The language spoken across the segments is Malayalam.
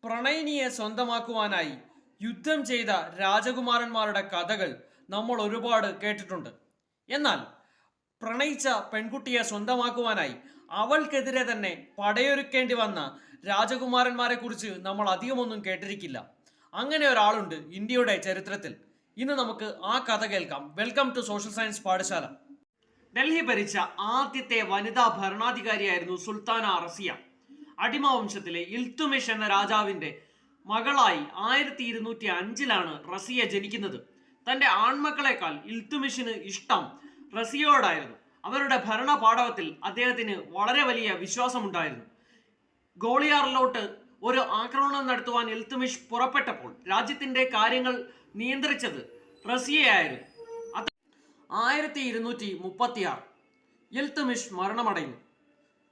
പ്രണയിനിയെ സ്വന്തമാക്കുവാനായി യുദ്ധം ചെയ്ത രാജകുമാരന്മാരുടെ കഥകൾ നമ്മൾ ഒരുപാട് കേട്ടിട്ടുണ്ട്. എന്നാൽ പ്രണയിച്ച പെൺകുട്ടിയെ സ്വന്തമാക്കുവാനായി അവൾക്കെതിരെ തന്നെ പടയൊരുക്കേണ്ടി വന്ന രാജകുമാരന്മാരെ കുറിച്ച് നമ്മൾ അധികമൊന്നും കേട്ടിരിക്കില്ല. അങ്ങനെ ഒരാളുണ്ട് ഇന്ത്യയുടെ ചരിത്രത്തിൽ. ഇന്ന് നമുക്ക് ആ കഥ കേൾക്കാം. വെൽക്കം ടു സോഷ്യൽ സയൻസ് പാഠശാല. ഡൽഹി ഭരിച്ച ആദ്യത്തെ വനിതാ ഭരണാധികാരിയായിരുന്നു സുൽത്താന റസിയ. അടിമവംശത്തിലെ ഇൽത്തുമിഷ് എന്ന രാജാവിന്റെ മകളായി 1205 റസിയ ജനിക്കുന്നത്. തന്റെ ആൺമക്കളെക്കാൾ ഇൽത്തുമിഷിന് ഇഷ്ടം റസിയോടായിരുന്നു. അവരുടെ ഭരണ പാടവത്തിൽ അദ്ദേഹത്തിന് വളരെ വലിയ വിശ്വാസമുണ്ടായിരുന്നു. ഗോളിയാറിലോട്ട് ഒരു ആക്രമണം നടത്തുവാൻ ഇൽത്തുമിഷ് പുറപ്പെട്ടപ്പോൾ രാജ്യത്തിന്റെ കാര്യങ്ങൾ നിയന്ത്രിച്ചത് റസിയയായിരുന്നു. 1236 ഇൽത്തുമിഷ് മരണമടയുന്നു.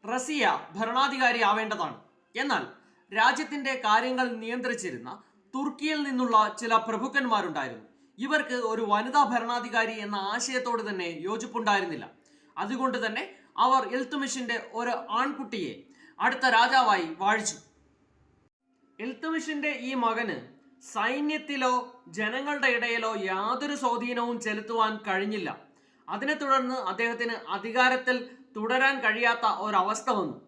റസിയ ഭരണാധികാരി ആവേണ്ടതാണ്. എന്നാൽ രാജ്യത്തിന്റെ കാര്യങ്ങൾ നിയന്ത്രിച്ചിരുന്ന തുർക്കിയിൽ നിന്നുള്ള ചില പ്രഭുക്കന്മാരുണ്ടായിരുന്നു. ഇവർക്ക് ഒരു വനിതാ ഭരണാധികാരി എന്ന ആശയത്തോട് തന്നെ യോജിപ്പുണ്ടായിരുന്നില്ല. അതുകൊണ്ട് തന്നെ അവർ ഇൽത്തുമിഷിന്റെ ഒരു ആൺകുട്ടിയെ അടുത്ത രാജാവായി വാഴിച്ചു. ഇൽത്തുമിഷിന്റെ ഈ മകന് സൈന്യത്തിലോ ജനങ്ങളുടെ ഇടയിലോ യാതൊരു സ്വാധീനവും ചെലുത്തുവാൻ കഴിഞ്ഞില്ല. അതിനെ തുടർന്ന് അദ്ദേഹത്തിന് അധികാരത്തിൽ തുടരാൻ കഴിയാത്ത ഒരവസ്ഥ വന്നു.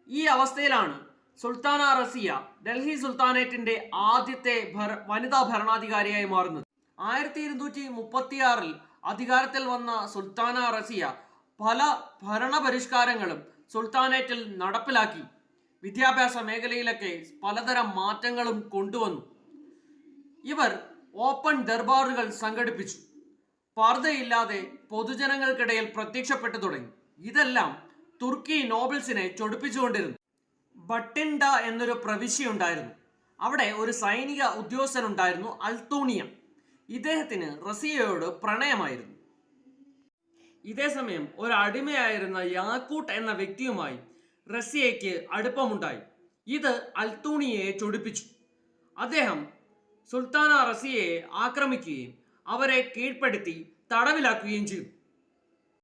ഈ അവസ്ഥയിലാണ് സുൽത്താന റസിയ ഡൽഹി സുൽത്താനേറ്റിന്റെ ആദ്യത്തെ വനിതാ ഭരണാധികാരിയായി മാറുന്നത്. 1236 അധികാരത്തിൽ വന്ന സുൽത്താന റസിയ പല ഭരണപരിഷ്കാരങ്ങളും സുൽത്താനേറ്റിൽ നടപ്പിലാക്കി. വിദ്യാഭ്യാസ മേഖലയിലൊക്കെ പലതരം മാറ്റങ്ങളും കൊണ്ടുവന്നു. ഇവർ ഓപ്പൺ ദർബാറുകൾ സംഘടിപ്പിച്ചു. പർദ്ദയില്ലാതെ പൊതുജനങ്ങൾക്കിടയിൽ പ്രത്യക്ഷപ്പെട്ടു തുടങ്ങി. ഇതെല്ലാം തുർക്കി നോബിൾസിനെ ചൊടിപ്പിച്ചുകൊണ്ടിരുന്നു. ബട്ടിൻഡ എന്നൊരു പ്രവിശ്യയുണ്ടായിരുന്നു. അവിടെ ഒരു സൈനിക ഉദ്യോഗസ്ഥനുണ്ടായിരുന്നു, അൽത്തൂണിയ. ഇദ്ദേഹത്തിന് റസിയയോട് പ്രണയമായിരുന്നു. ഇതേസമയം ഒരു അടിമയായിരുന്ന യാക്കൂട്ട് എന്ന വ്യക്തിയുമായി റസിയയ്ക്ക് അടുപ്പമുണ്ടായി. ഇത് അൽത്തൂണിയയെ ചൊടിപ്പിച്ചു. അദ്ദേഹം സുൽത്താന റസിയയെ ആക്രമിക്കുകയും അവരെ കീഴ്പ്പെടുത്തി തടവിലാക്കുകയും ചെയ്തു.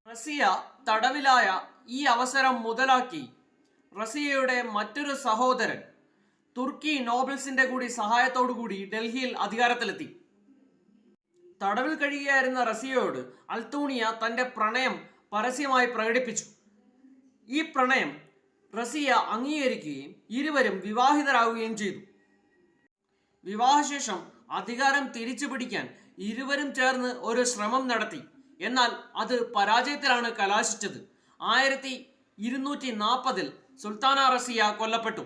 റസിയ തടവിലായ ഈ അവസരം മുതലാക്കി റസിയയുടെ മറ്റൊരു സഹോദരൻ തുർക്കി നോബിൾസിന്റെ കൂടി സഹായത്തോടുകൂടി ഡൽഹിയിൽ അധികാരത്തിലെത്തി. തടവിൽ കഴിയുകയായിരുന്ന റസിയയോട് അൽത്തൂണിയ തന്റെ പ്രണയം പരസ്യമായി പ്രകടിപ്പിച്ചു. ഈ പ്രണയം റസിയ അംഗീകരിക്കുകയും ഇരുവരും വിവാഹിതരാകുകയും ചെയ്തു. വിവാഹശേഷം അധികാരം തിരിച്ചു പിടിക്കാൻ ഇരുവരും ചേർന്ന് ഒരു ശ്രമം നടത്തി. എന്നാൽ അത് പരാജയത്തിലാണ് കലാശിച്ചത്. 1240 സുൽത്താന റസിയ കൊല്ലപ്പെട്ടു.